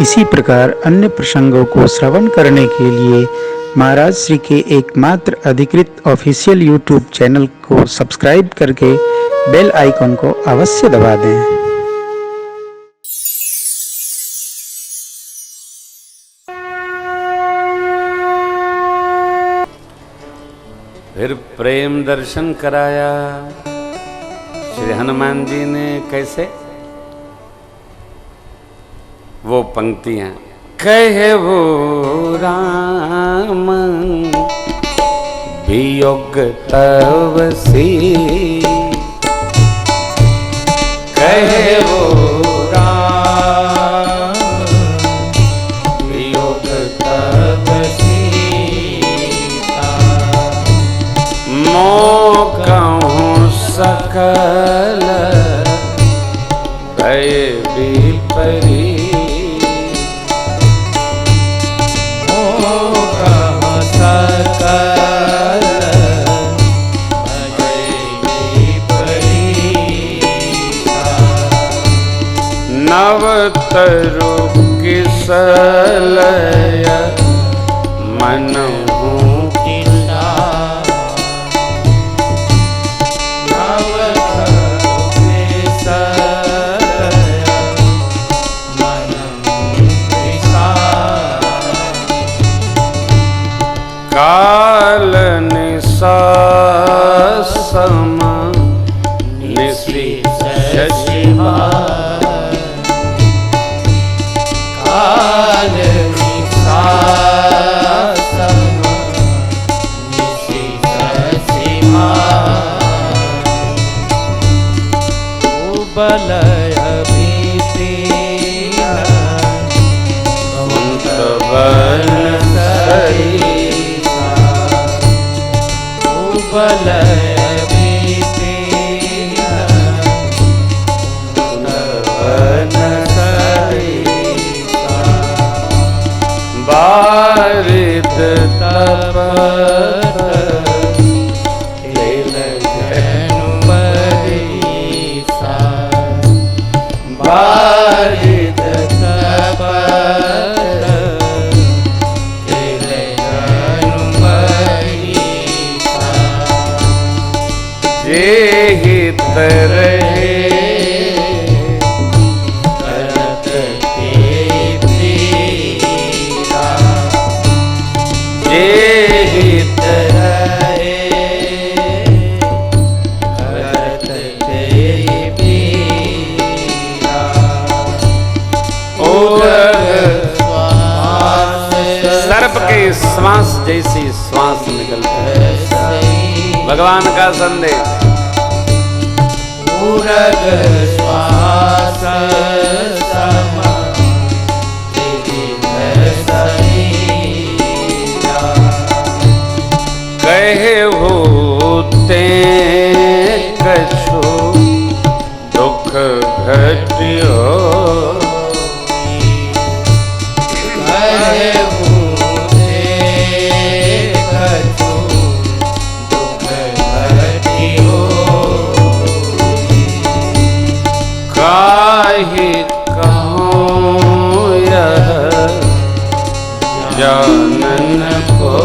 इसी प्रकार अन्य प्रसंगों को श्रवण करने के लिए महाराज श्री के एकमात्र अधिकृत ऑफिशियल यूट्यूब चैनल को सब्सक्राइब करके बेल आइकन को अवश्य दबा दें। फिर प्रेम दर्शन कराया श्री हनुमान जी ने। कैसे? वो पंक्तियां कहे वो राम वियोग तव सी, कहे वो राम वियोग तव सीता, मोकहूँ सकल भय विपरीत, नवतरु किसलय मनहु किसा, नवतरु किसलय मनहु किसा, काल निसा सम निसी शशिमा, काल निसा सम निसी शशिमा, उबलय भीतिन कुंत वन सरिता, उबलय बारिद तपत लेलगनु बरीसा, बारिद तपत लेलगनु बरीसा, जेहि तरहे श्वास जैसी श्वास निकलती है। भगवान का संदेश उरग श्वास सम कहे होते कछु दुख घटियो, जानन को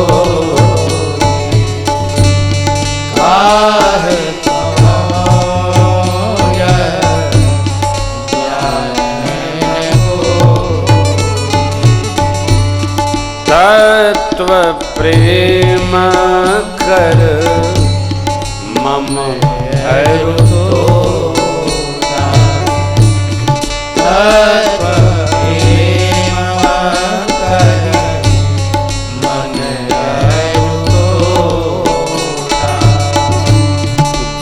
काह जानन को, तत्व प्रेम कर मम हरु तो, तत्व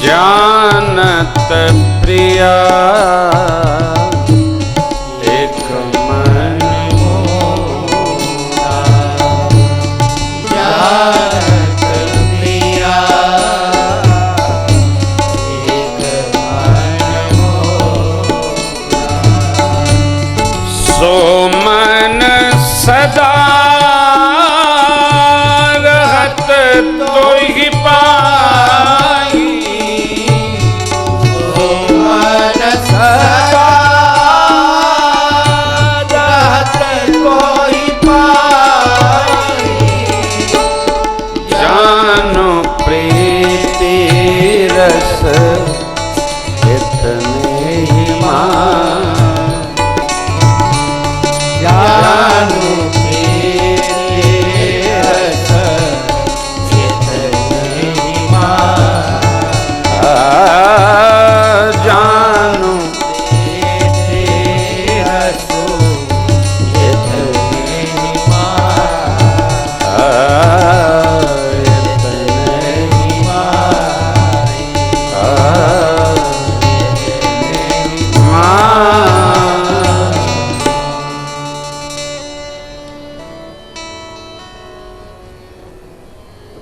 जानत प्रिया एक मन मोरा, जानत प्रिया एक मन मोरा, सो मन सदा रहत तो ही पाई, सदा रहत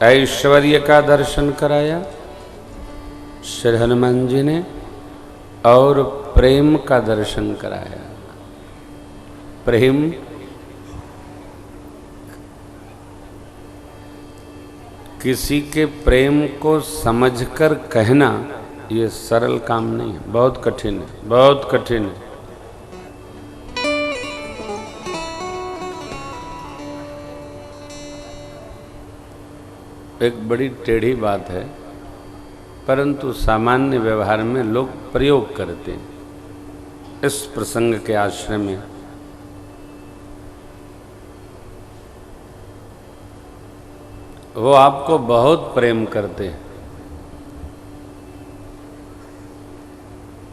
ऐश्वर्य का दर्शन कराया श्री हनुमान जी ने और प्रेम का दर्शन कराया। प्रेम किसी के प्रेम को समझकर कहना ये सरल काम नहीं है, बहुत कठिन है, बहुत कठिन है। एक बड़ी टेढ़ी बात है, परंतु सामान्य व्यवहार में लोग प्रयोग करते हैं। इस प्रसंग के आश्रय में वो आपको बहुत प्रेम करते हैं।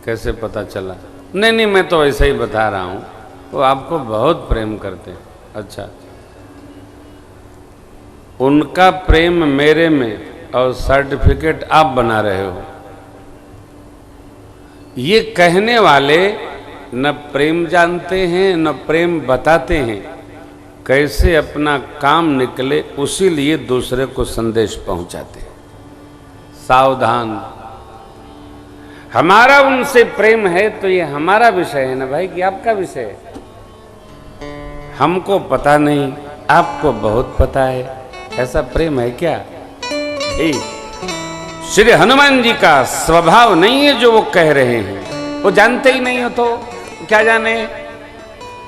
कैसे पता चला? नहीं, मैं तो ऐसे ही बता रहा हूं, वो आपको बहुत प्रेम करते हैं। अच्छा, उनका प्रेम मेरे में और सर्टिफिकेट आप बना रहे हो। ये कहने वाले न प्रेम जानते हैं न प्रेम बताते हैं, कैसे अपना काम निकले उसी लिए दूसरे को संदेश पहुंचाते हैं। सावधान, हमारा उनसे प्रेम है तो ये हमारा विषय है ना भाई, कि आपका विषय है। हमको पता नहीं, आपको बहुत पता है, ऐसा प्रेम है क्या? श्री हनुमान जी का स्वभाव नहीं है जो वो कह रहे हैं। वो जानते ही नहीं हो तो क्या जाने,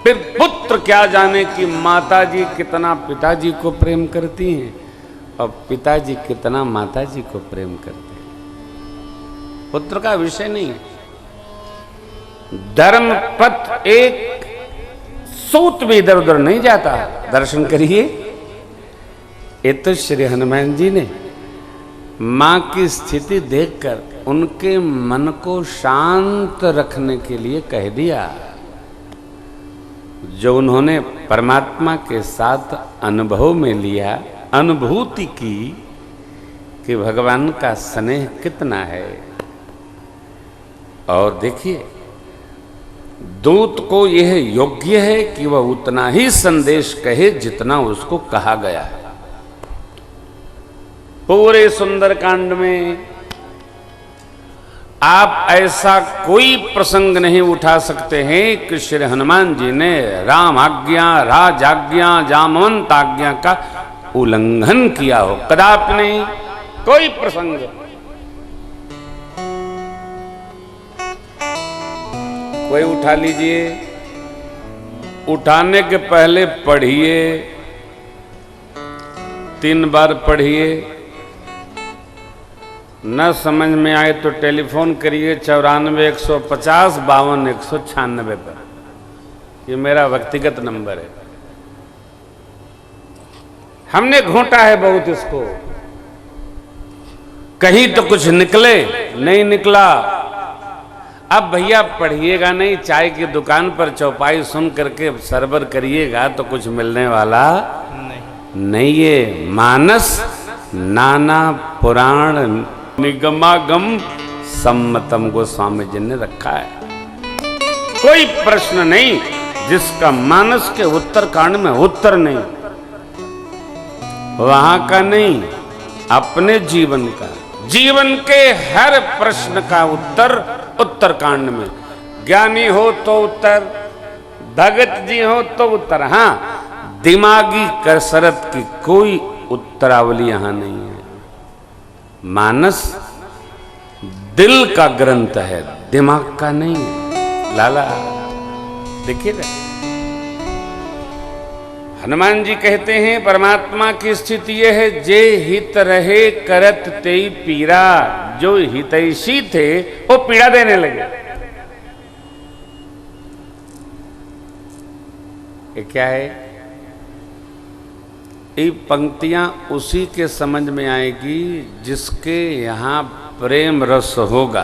फिर पुत्र क्या जाने कि माताजी कितना पिताजी को प्रेम करती हैं और पिताजी कितना माताजी को प्रेम करते हैं। पुत्र का विषय नहीं है। धर्मपथ एक सूत भी इधर उधर नहीं जाता। दर्शन करिए, ये तो श्री हनुमान जी ने मां की स्थिति देखकर उनके मन को शांत रखने के लिए कह दिया। जो उन्होंने परमात्मा के साथ अनुभव में लिया, अनुभूति की कि भगवान का स्नेह कितना है। और देखिए, दूत को यह योग्य है कि वह उतना ही संदेश कहे जितना उसको कहा गया है। पूरे सुंदरकांड में आप ऐसा कोई प्रसंग नहीं उठा सकते हैं कि श्री हनुमान जी ने राम आज्ञा, राज आज्ञा, जामवंत आज्ञा का उल्लंघन किया हो। कदापि नहीं, कोई प्रसंग। कोई उठा लीजिए, उठाने के पहले पढ़िए, 3 बार पढ़िए। न समझ में आए तो टेलीफोन करिए 94 150 52 196 पर। ये मेरा व्यक्तिगत नंबर है। हमने घोंटा है बहुत इसको, कहीं तो कुछ निकले, नहीं निकला। अब भैया पढ़िएगा नहीं, चाय की दुकान पर चौपाई सुन करके सरबर करिएगा तो कुछ मिलने वाला नहीं। ये मानस नाना पुराण निगमागम सम्मतम गोस्वामी जी ने रखा है। कोई प्रश्न नहीं जिसका मानस के उत्तरकांड में उत्तर नहीं। वहां का नहीं, अपने जीवन का, जीवन के हर प्रश्न का उत्तर उत्तरकांड में। ज्ञानी हो तो उत्तर, भगत जी हो तो उत्तर। हां, दिमागी कसरत की कोई उत्तरावली यहां नहीं है। मानस दिल का ग्रंथ है, दिमाग का नहीं है। लाला देखिए ना, हनुमान जी कहते हैं परमात्मा की स्थिति यह है, जे हित रहे करत ते पीरा। जो हितैषी थे वो पीड़ा देने लगे। ये क्या है? ये पंक्तियां उसी के समझ में आएगी जिसके यहां प्रेम रस होगा।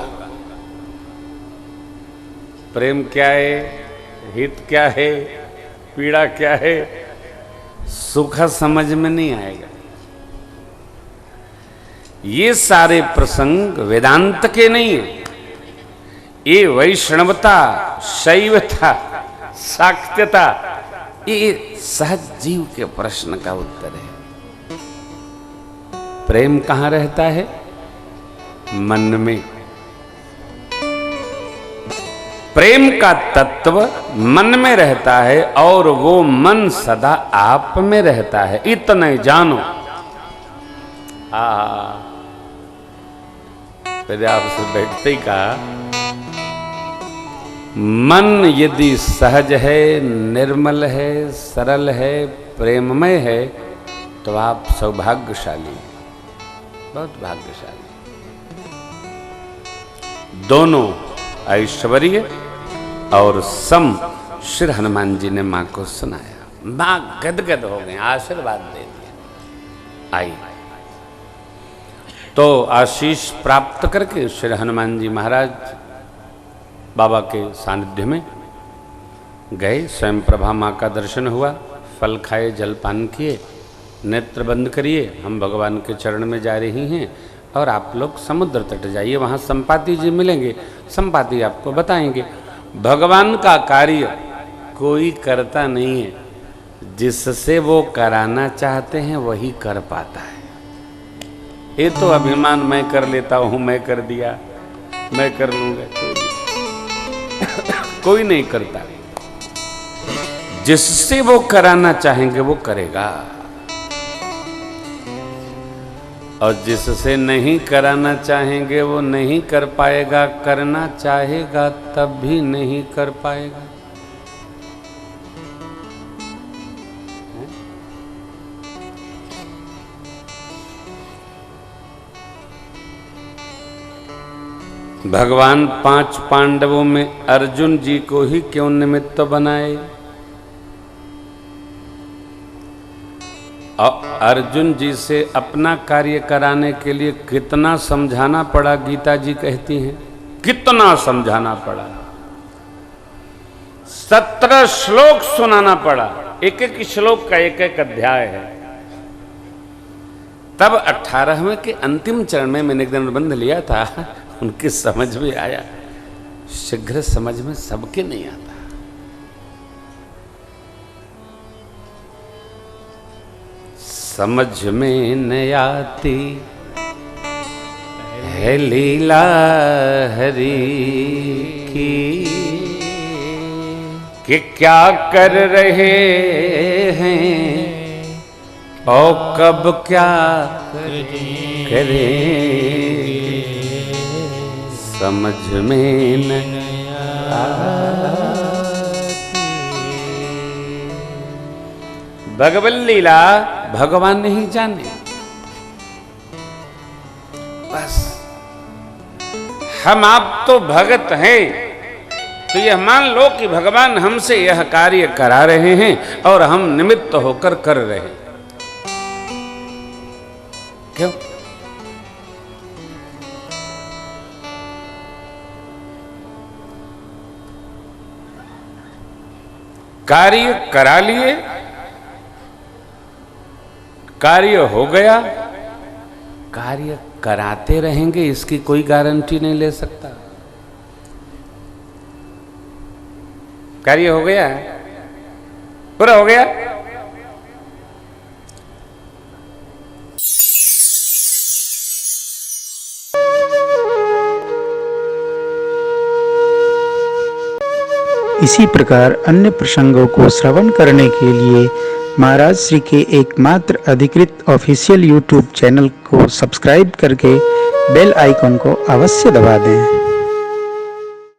प्रेम क्या है, हित क्या है, पीड़ा क्या है, सुख समझ में नहीं आएगा। ये सारे प्रसंग वेदांत के नहीं है। ये वैष्णवता, शैवता, शाक्त्यता, ये सहज जीव के प्रश्न का उत्तर है। प्रेम कहाँ रहता है? मन में। प्रेम का तत्व मन में रहता है और वो मन सदा आप में रहता है, इतने जानो। फिर आपसे बैठते ही कहा, मन यदि सहज है, निर्मल है, सरल है, प्रेममय है, तो आप सौभाग्यशाली, बहुत भाग्यशाली। दोनों ऐश्वर्य और सम श्री हनुमान जी ने मां को सुनाया। मां गदगद हो गई, आशीर्वाद दे दिया। आई तो आशीष प्राप्त करके श्री हनुमान जी महाराज बाबा के सानिध्य में गए। स्वयं प्रभा मां का दर्शन हुआ, फल खाए, जलपान किए, नेत्र बंद करिए, हम भगवान के चरण में जा रही हैं और आप लोग समुद्र तट जाइए, वहाँ संपाति जी मिलेंगे, संपाति आपको बताएंगे। भगवान का कार्य कोई करता नहीं है, जिससे वो कराना चाहते हैं वही कर पाता है। ये तो अभिमान, मैं कर लेता हूँ, मैं कर दिया, मैं कर लूंगा, कोई नहीं करता। जिससे वो कराना चाहेंगे वो करेगा, और जिससे नहीं कराना चाहेंगे वो नहीं कर पाएगा, करना चाहेगा तब भी नहीं कर पाएगा। भगवान 5 पांडवों में अर्जुन जी को ही क्यों निमित्त बनाए? अर्जुन जी से अपना कार्य कराने के लिए कितना समझाना पड़ा, गीता जी कहती हैं, कितना समझाना पड़ा। 17 श्लोक सुनाना पड़ा, एक एक श्लोक का एक एक अध्याय है। तब 18वें के अंतिम चरण में मैंने एक दिन बंध लिया था, उनकी समझ में आया। शीघ्र समझ में सबके नहीं आता। समझ में न आती है लीला हरि की, कि क्या कर रहे हैं और कब क्या करें, समझ में न आती। भगवत लीला भगवान नहीं जाने, बस हम आप तो भगत हैं, तो यह मान लो कि भगवान हमसे यह कार्य करा रहे हैं और हम निमित्त होकर कर रहे हैं। क्यों? कार्य करा लिए, कार्य हो गया, कार्य कराते रहेंगे इसकी कोई गारंटी नहीं ले सकता। कार्य हो गया, पूरा हो गया, इसी प्रकार अन्य प्रसंगों को श्रवण करने के लिए महाराज श्री के एकमात्र अधिकृत ऑफिशियल यूट्यूब चैनल को सब्सक्राइब करके बेल आइकन को अवश्य दबा दें।